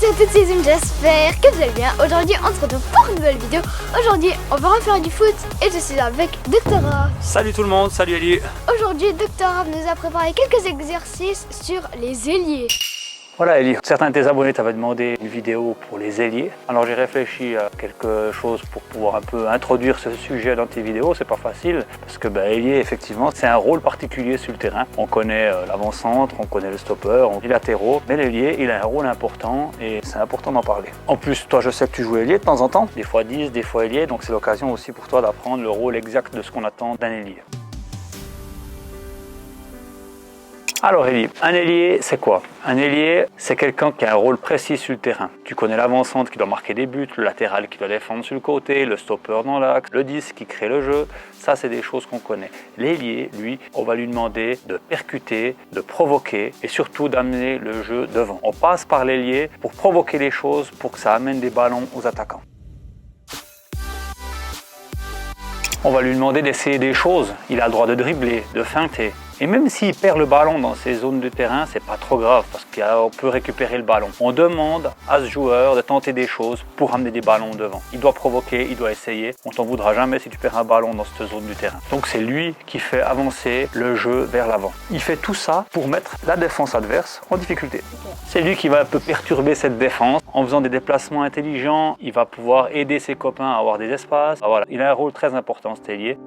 à toutes, c'est Zim, j'espère que vous allez bien. Aujourd'hui, on se retrouve pour une nouvelle vidéo. Aujourd'hui, on va refaire du foot et je suis avec Dr. Raph. Salut tout le monde, salut Eli. Aujourd'hui, Dr. Raph nous a préparé quelques exercices sur les ailiers. Voilà Eli, certains de tes abonnés t'avaient demandé une vidéo pour les ailiers. Alors j'ai réfléchi à quelque chose pour pouvoir un peu introduire ce sujet dans tes vidéos. C'est pas facile parce que ailier, effectivement, c'est un rôle particulier sur le terrain. On connaît l'avant-centre, on connaît le stopper, les latéraux, mais l'ailier, il a un rôle important et c'est important d'en parler. En plus, toi, je sais que tu joues ailier de temps en temps, des fois 10, des fois ailier, donc c'est l'occasion aussi pour toi d'apprendre le rôle exact de ce qu'on attend d'un ailier. Alors Eli, un ailier c'est quoi? Un ailier c'est quelqu'un qui a un rôle précis sur le terrain. Tu connais l'avant-centre qui doit marquer des buts, le latéral qui doit défendre sur le côté, le stopper dans l'axe, le 10 qui crée le jeu, ça c'est des choses qu'on connaît. L'ailier, lui, on va lui demander de percuter, de provoquer et surtout d'amener le jeu devant. On passe par l'ailier pour provoquer les choses, pour que ça amène des ballons aux attaquants. On va lui demander d'essayer des choses, il a le droit de dribbler, de feinter. Et même s'il perd le ballon dans ces zones de terrain, c'est pas trop grave parce qu'on peut récupérer le ballon. On demande à ce joueur de tenter des choses pour amener des ballons devant. Il doit provoquer, il doit essayer. On t'en voudra jamais si tu perds un ballon dans cette zone du terrain. Donc c'est lui qui fait avancer le jeu vers l'avant. Il fait tout ça pour mettre la défense adverse en difficulté. C'est lui qui va un peu perturber cette défense. En faisant des déplacements intelligents, il va pouvoir aider ses copains à avoir des espaces. Voilà. Il a un rôle très important, cet ailier.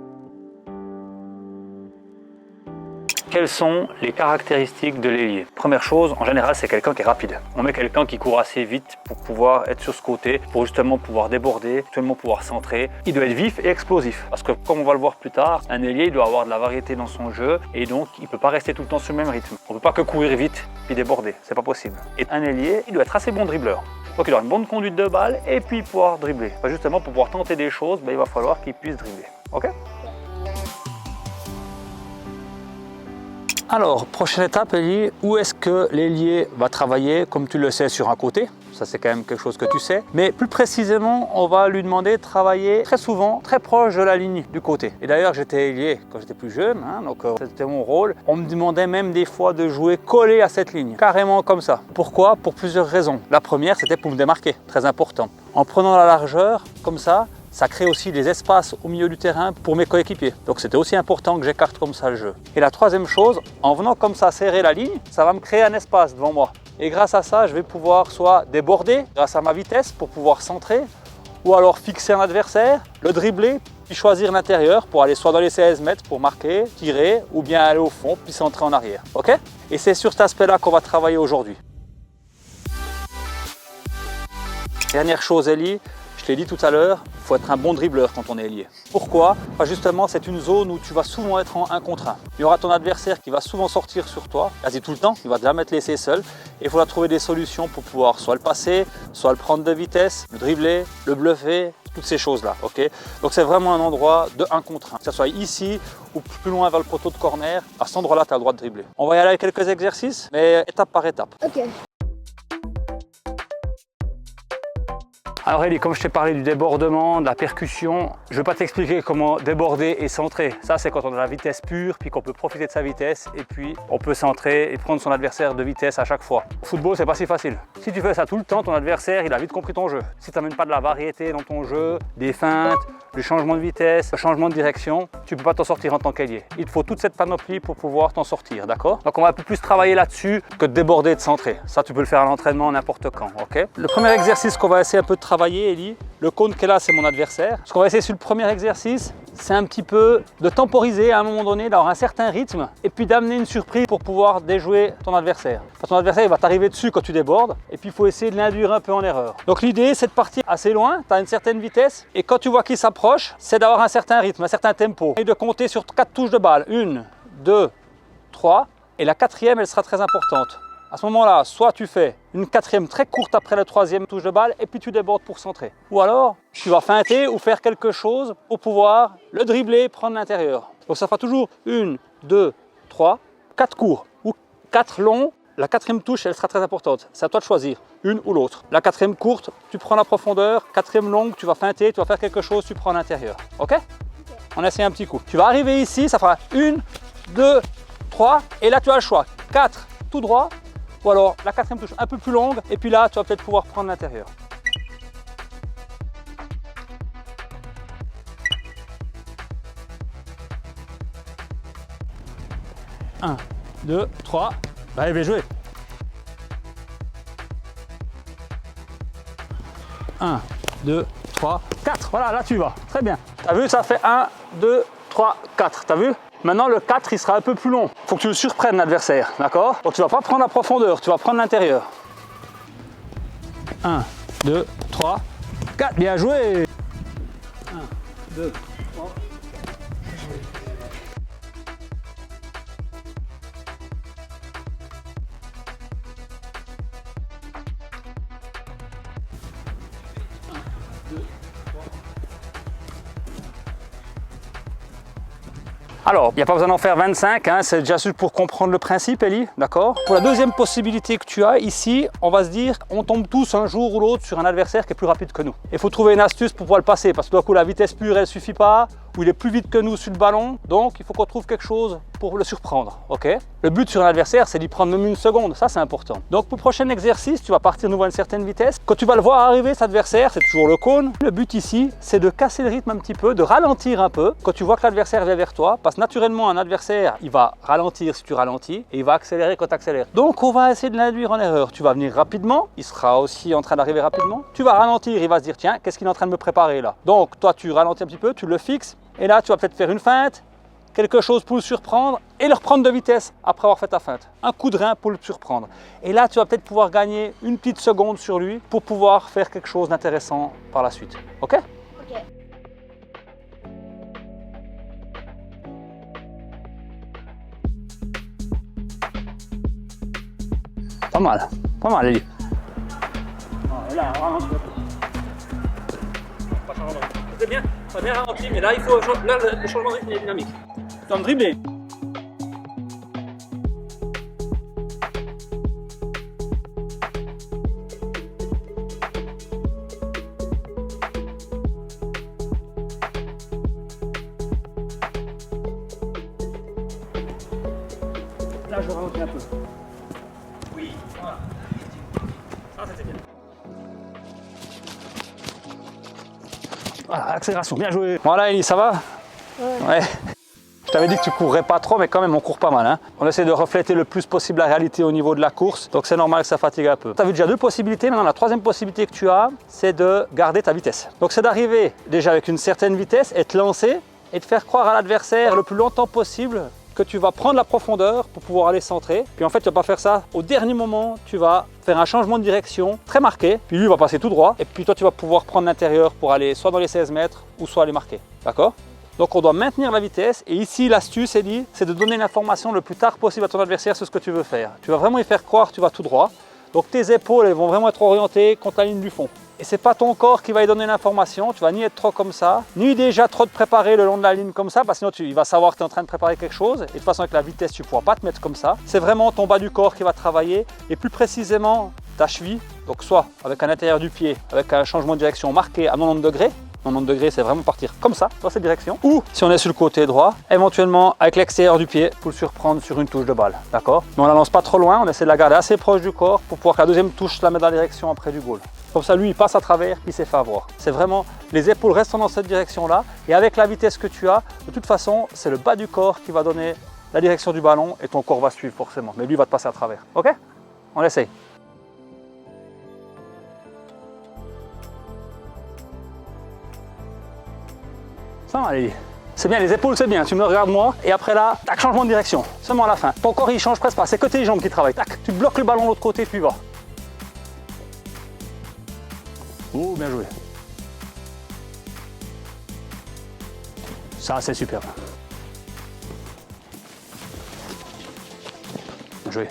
Quelles sont les caractéristiques de l'ailier? Première chose, en général, c'est quelqu'un qui est rapide. On met quelqu'un qui court assez vite pour pouvoir être sur ce côté, pour justement pouvoir déborder, justement pouvoir centrer. Il doit être vif et explosif. Parce que comme on va le voir plus tard, un ailier il doit avoir de la variété dans son jeu et donc il ne peut pas rester tout le temps sur le même rythme. On ne peut pas que courir vite puis déborder, c'est pas possible. Et un ailier, il doit être assez bon dribbleur. Donc il doit avoir une bonne conduite de balle et puis pouvoir dribbler. Enfin, justement, pour pouvoir tenter des choses, il va falloir qu'il puisse dribbler. Ok? Alors, prochaine étape, Eli, où est-ce que l'ailier va travailler, comme tu le sais, sur un côté? Ça, c'est quand même quelque chose que tu sais. Mais plus précisément, on va lui demander de travailler très souvent, très proche de la ligne du côté. Et d'ailleurs, j'étais ailier quand j'étais plus jeune, donc c'était mon rôle. On me demandait même des fois de jouer collé à cette ligne, carrément comme ça. Pourquoi? Pour plusieurs raisons. La première, c'était pour me démarquer, très important. En prenant la largeur, comme ça crée aussi des espaces au milieu du terrain pour mes coéquipiers. Donc c'était aussi important que j'écarte comme ça le jeu. Et la troisième chose, en venant comme ça serrer la ligne, ça va me créer un espace devant moi. Et grâce à ça, je vais pouvoir soit déborder grâce à ma vitesse pour pouvoir centrer, ou alors fixer un adversaire, le dribbler, puis choisir l'intérieur pour aller soit dans les 16 mètres pour marquer, tirer, ou bien aller au fond, puis centrer en arrière. Ok? Et c'est sur cet aspect-là qu'on va travailler aujourd'hui. Dernière chose, Eli, je l'ai dit tout à l'heure, il faut être un bon dribbleur quand on est ailier. Pourquoi? Justement, c'est une zone où tu vas souvent être en 1 contre 1. Il y aura ton adversaire qui va souvent sortir sur toi, quasi tout le temps, il va jamais te laisser seul. Et il faudra trouver des solutions pour pouvoir soit le passer, soit le prendre de vitesse, le dribbler, le bluffer, toutes ces choses-là. Okay? Donc c'est vraiment un endroit de 1 contre 1. Que ce soit ici ou plus loin vers le poteau de corner, à cet endroit-là, tu as le droit de dribbler. On va y aller avec quelques exercices, mais étape par étape. Ok. Alors Eli, comme je t'ai parlé du débordement, de la percussion, je ne vais pas t'expliquer comment déborder et centrer. Ça, c'est quand on a la vitesse pure, puis qu'on peut profiter de sa vitesse, et puis on peut centrer et prendre son adversaire de vitesse à chaque fois. Au football, c'est pas si facile. Si tu fais ça tout le temps, ton adversaire, il a vite compris ton jeu. Si tu n'amènes pas de la variété dans ton jeu, des feintes, du changement de vitesse, le changement de direction, tu ne peux pas t'en sortir en tant qu'ailier. Il te faut toute cette panoplie pour pouvoir t'en sortir, d'accord? Donc on va un peu plus travailler là-dessus que de déborder et de centrer. Ça, tu peux le faire à l'entraînement n'importe quand, ok? Le premier exercice qu'on va essayer un peu de travailler, Eli, le cône qui est là, c'est mon adversaire. Ce qu'on va essayer sur le premier exercice, c'est un petit peu de temporiser à un moment donné, d'avoir un certain rythme et puis d'amener une surprise pour pouvoir déjouer ton adversaire. Enfin, ton adversaire, il va t'arriver dessus quand tu débordes et puis il faut essayer de l'induire un peu en erreur. Donc l'idée, c'est de partir assez loin, tu as une certaine vitesse et quand tu vois qu'il s'approche, c'est d'avoir un certain rythme, un certain tempo et de compter sur 4 touches de balle. 1, 2, 3 et la 4e, elle sera très importante. À ce moment-là, soit tu fais une 4e très courte après la 3e touche de balle et puis tu débordes pour centrer. Ou alors, tu vas feinter ou faire quelque chose pour pouvoir le dribbler, prendre l'intérieur. Donc ça fera toujours 1, 2, 3, 4 courts ou 4 longs. La 4e touche, elle sera très importante. C'est à toi de choisir, une ou l'autre. La 4e courte, tu prends la profondeur. 4e longue, tu vas feinter, tu vas faire quelque chose, tu prends l'intérieur. Ok? On essaie un petit coup. Tu vas arriver ici, ça fera 1, 2, 3 et là tu as le choix. 4 tout droit ou alors la quatrième touche un peu plus longue, et puis là, tu vas peut-être pouvoir prendre l'intérieur. 1, 2, 3. Allez, bien joué. 1, 2, 3, 4. Voilà, là tu vas. Très bien. T'as vu, ça fait 1, 2, 3, 4. T'as vu? Maintenant, le 4, il sera un peu plus long. Il faut que tu le surprennes, l'adversaire. D'accord? Donc, tu vas pas prendre la profondeur, tu vas prendre l'intérieur. 1, 2, 3, 4. Bien joué. 1, 2, 3. Alors, il n'y a pas besoin d'en faire 25, hein, c'est déjà juste pour comprendre le principe, Ellie, d'accord? Pour la deuxième possibilité que tu as ici, on va se dire, on tombe tous un jour ou l'autre sur un adversaire qui est plus rapide que nous. Il faut trouver une astuce pour pouvoir le passer, parce que d'un coup, la vitesse pure, elle ne suffit pas, ou il est plus vite que nous sur le ballon, donc il faut qu'on trouve quelque chose pour le surprendre, ok? Le but sur un adversaire, c'est d'y prendre même une seconde, ça c'est important. Donc pour le prochain exercice, tu vas partir nouveau à une certaine vitesse. Quand tu vas le voir arriver, cet adversaire, c'est toujours le cône. Le but ici, c'est de casser le rythme un petit peu, de ralentir un peu. Quand tu vois que l'adversaire vient vers toi, parce que naturellement, un adversaire, il va ralentir si tu ralentis, et il va accélérer quand tu accélères. Donc on va essayer de l'induire en erreur. Tu vas venir rapidement, il sera aussi en train d'arriver rapidement. Tu vas ralentir, il va se dire, tiens, qu'est-ce qu'il est en train de me préparer là? Donc toi, tu ralentis un petit peu, tu le fixes, et là, tu vas peut-être faire une feinte, quelque chose pour le surprendre et le reprendre de vitesse après avoir fait ta feinte. Un coup de rein pour le surprendre. Et là, tu vas peut-être pouvoir gagner une petite seconde sur lui pour pouvoir faire quelque chose d'intéressant par la suite. Ok? Ok. Pas mal, Ellie. C'est bien, pas bien ralenti, mais là, il faut, là le changement de rythme est dynamique. Tu vas me dribbler. Là, je ralentis un peu. Oui, voilà. Ça, c'était bien. Voilà, accélération, bien joué. Voilà, Ellie, ça va? Ouais. Je t'avais dit que tu courrais pas trop, mais quand même on court pas mal. Hein. On essaie de refléter le plus possible la réalité au niveau de la course, donc c'est normal que ça fatigue un peu. Tu as vu déjà deux possibilités, maintenant la troisième possibilité que tu as, c'est de garder ta vitesse. Donc c'est d'arriver déjà avec une certaine vitesse et te lancer et de faire croire à l'adversaire le plus longtemps possible que tu vas prendre la profondeur pour pouvoir aller centrer. Puis en fait, tu vas pas faire ça au dernier moment, tu vas faire un changement de direction très marqué, puis lui va passer tout droit, et puis toi tu vas pouvoir prendre l'intérieur pour aller soit dans les 16 mètres ou soit aller marquer. D'accord? Donc on doit maintenir la vitesse, et ici l'astuce, Ellie, c'est de donner l'information le plus tard possible à ton adversaire sur ce que tu veux faire. Tu vas vraiment y faire croire que tu vas tout droit, donc tes épaules elles vont vraiment être orientées contre la ligne du fond. Et c'est pas ton corps qui va lui donner l'information, tu vas ni être trop comme ça, ni déjà trop te préparer le long de la ligne comme ça, parce que sinon il va savoir que tu es en train de préparer quelque chose, et de toute façon avec la vitesse tu ne pourras pas te mettre comme ça. C'est vraiment ton bas du corps qui va travailler, et plus précisément ta cheville, donc soit avec un intérieur du pied, avec un changement de direction marqué à 90 degrés, 90 degrés, c'est vraiment partir comme ça, dans cette direction. Ou si on est sur le côté droit, éventuellement avec l'extérieur du pied pour le surprendre sur une touche de balle. D'accord? Mais on la lance pas trop loin, on essaie de la garder assez proche du corps pour pouvoir que la deuxième touche la mette dans la direction après du goal. Comme ça, lui, il passe à travers, il s'est fait avoir. C'est vraiment, les épaules restent dans cette direction-là. Et avec la vitesse que tu as, de toute façon, c'est le bas du corps qui va donner la direction du ballon et ton corps va suivre forcément. Mais lui, il va te passer à travers. Ok? On essaye. Ça va, allez. C'est bien, les épaules, c'est bien. Tu me regardes moi, et après là, tac, changement de direction. Seulement à la fin. Ton corps, il change presque pas. C'est que tes jambes qui travaillent. Tac, tu bloques le ballon de l'autre côté, puis va. Oh, bien joué. Ça, c'est super. Bien joué.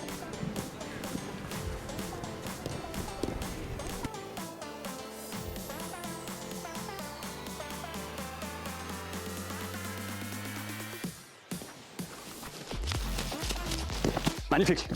Et Magnifique.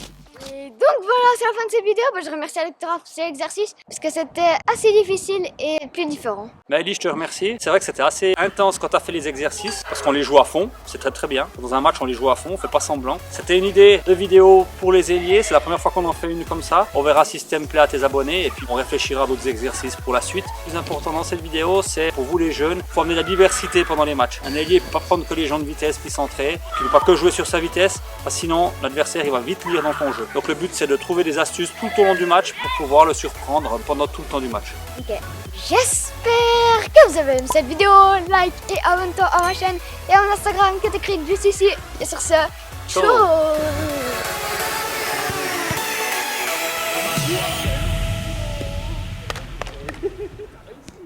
donc voilà, c'est la fin de cette vidéo. Je remercie Alexandra pour cet exercice parce que c'était assez difficile et plus différent. Mais Ellie, je te remercie. C'est vrai que c'était assez intense quand tu as fait les exercices parce qu'on les joue à fond. C'est très bien. Dans un match, on les joue à fond, on fait pas semblant. C'était une idée de vidéo pour les ailiers. C'est la première fois qu'on en fait une comme ça. On verra si ce thème plaît à tes abonnés et puis on réfléchira à d'autres exercices pour la suite. Le plus important dans cette vidéo, c'est pour vous les jeunes, il faut amener la diversité pendant les matchs. Un ailier ne peut pas prendre que les gens de vitesse puis centrer. Tu ne peux pas que jouer sur sa vitesse parce que sinon l'adversaire il va vite lire dans ton jeu. Donc le but c'est de trouver des astuces tout au long du match pour pouvoir le surprendre pendant tout le temps du match. Ok. J'espère que vous avez aimé cette vidéo. Like et abonne-toi à ma chaîne et à mon Instagram qui est écrit juste ici. Et sur ce, ciao.